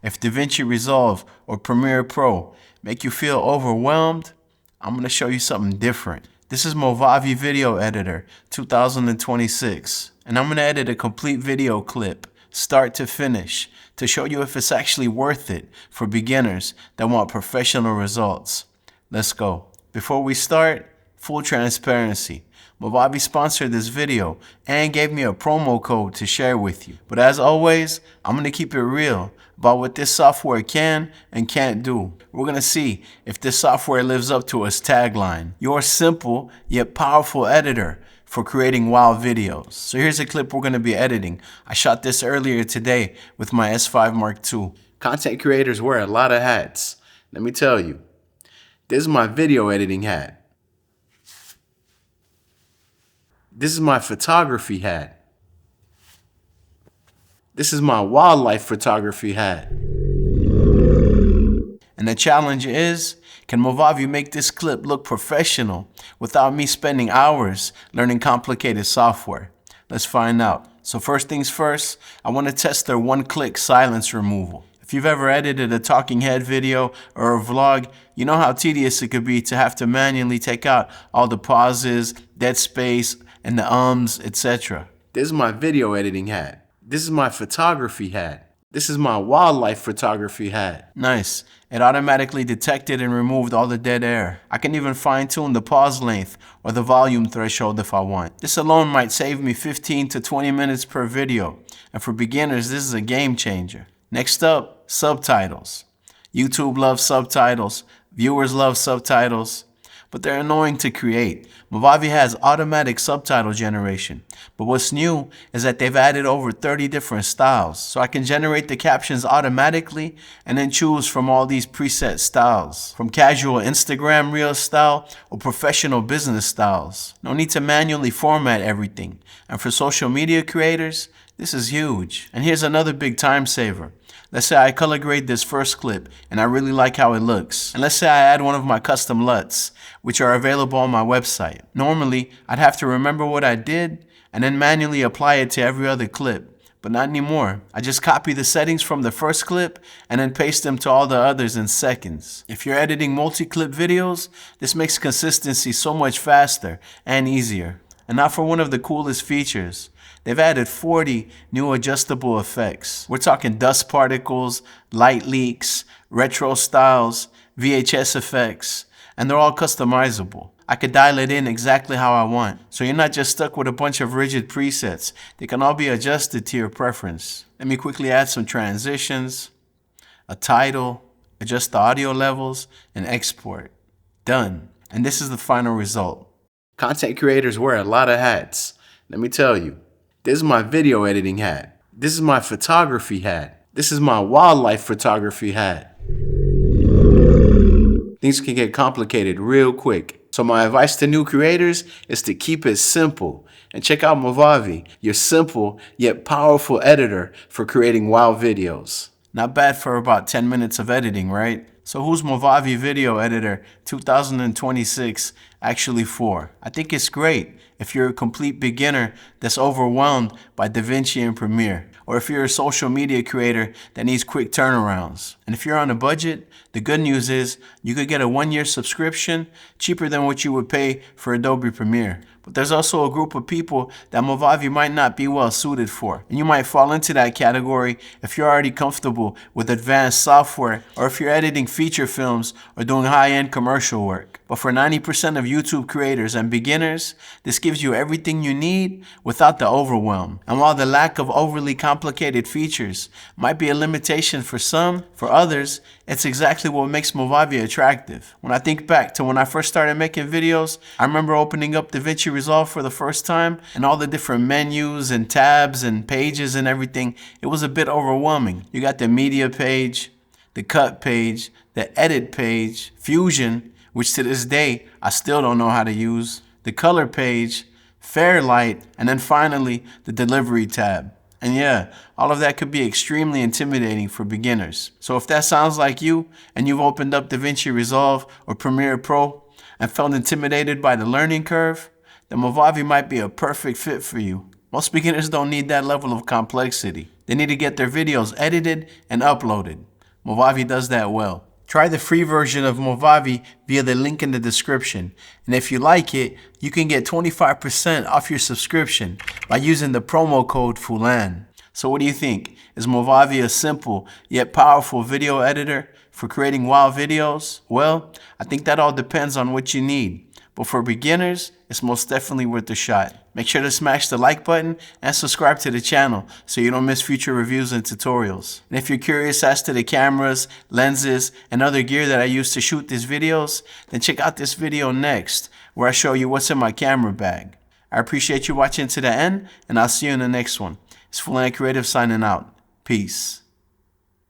If DaVinci Resolve or Premiere Pro make you feel overwhelmed, I'm going to show you something different. This is Movavi Video Editor 2026, and I'm going to edit a complete video clip, start to finish, to show you if it's actually worth it for beginners that want professional results. Let's go. Before we start, full transparency. Movavi sponsored this video and gave me a promo code to share with you. But as always, I'm going to keep it real about what this software can and can't do. We're going to see if this software lives up to its tagline, your simple yet powerful editor for creating wow videos. So here's a clip we're going to be editing. I shot this earlier today with my S5 Mark II. Content creators wear a lot of hats. Let me tell you, this is my video editing hat. This is my photography hat. This is my wildlife photography hat. And the challenge is, can Movavi make this clip look professional without me spending hours learning complicated software? Let's find out. So first things first, I want to test their one-click silence removal. If you've ever edited a talking head video or a vlog, you know how tedious it could be to have to manually take out all the pauses, dead space, and the ums, etc. This is my video editing hat. This is my photography hat. This is my wildlife photography hat. Nice. It automatically detected and removed all the dead air. I can even fine-tune the pause length or the volume threshold if I want. This alone might save me 15 to 20 minutes per video. And for beginners, this is a game changer. Next up, subtitles. YouTube loves subtitles. Viewers love subtitles. But they're annoying to create. Movavi has automatic subtitle generation. But what's new is that they've added over 30 different styles. So I can generate the captions automatically and then choose from all these preset styles. From casual Instagram reel style or professional business styles. No need to manually format everything. And for social media creators, this is huge. And here's another big time saver. Let's say I color grade this first clip and I really like how it looks. And let's say I add one of my custom LUTs, which are available on my website. Normally, I'd have to remember what I did and then manually apply it to every other clip. But not anymore. I just copy the settings from the first clip and then paste them to all the others in seconds. If you're editing multi-clip videos, this makes consistency so much faster and easier. And now for one of the coolest features. They've added 40 new adjustable effects. We're talking dust particles, light leaks, retro styles, VHS effects, and they're all customizable. I could dial it in exactly how I want. So you're not just stuck with a bunch of rigid presets. They can all be adjusted to your preference. Let me quickly add some transitions, a title, adjust the audio levels, and export. Done. And this is the final result. Content creators wear a lot of hats. Let me tell you. This is my video editing hat. This is my photography hat. This is my wildlife photography hat. Things can get complicated real quick. So my advice to new creators is to keep it simple. And check out Movavi, your simple yet powerful editor for creating wow videos. Not bad for about 10 minutes of editing, right? So who's Movavi Video Editor 2026 actually for? I think it's great if you're a complete beginner that's overwhelmed by DaVinci and Premiere, or if you're a social media creator that needs quick turnarounds. And if you're on a budget, the good news is you could get a 1-year subscription cheaper than what you would pay for Adobe Premiere. But there's also a group of people that Movavi might not be well suited for. And you might fall into that category if you're already comfortable with advanced software, or if you're editing feature films or doing high-end commercial work. But for 90% of YouTube creators and beginners, this gives you everything you need without the overwhelm. And while the lack of overly complicated features might be a limitation for some, for others, it's exactly what makes Movavi attractive. When I think back to when I first started making videos, I remember opening up DaVinci Resolve for the first time and all the different menus and tabs and pages and everything. It was a bit overwhelming. You got the media page, the cut page, the edit page, Fusion, which to this day I still don't know how to use, the color page, Fairlight, and then finally the delivery tab. And yeah, all of that could be extremely intimidating for beginners. So if that sounds like you and you've opened up DaVinci Resolve or Premiere Pro and felt intimidated by the learning curve, then Movavi might be a perfect fit for you. Most beginners don't need that level of complexity. They need to get their videos edited and uploaded. Movavi does that well. Try the free version of Movavi via the link in the description. And if you like it, you can get 25% off your subscription by using the promo code FULAN. So what do you think? Is Movavi a simple yet powerful video editor for creating wild videos? Well, I think that all depends on what you need. But for beginners, it's most definitely worth a shot. Make sure to smash the like button and subscribe to the channel so you don't miss future reviews and tutorials. And if you're curious as to the cameras, lenses, and other gear that I use to shoot these videos, then check out this video next, where I show you what's in my camera bag. I appreciate you watching to the end, and I'll see you in the next one. It's Fulan Creative signing out. Peace.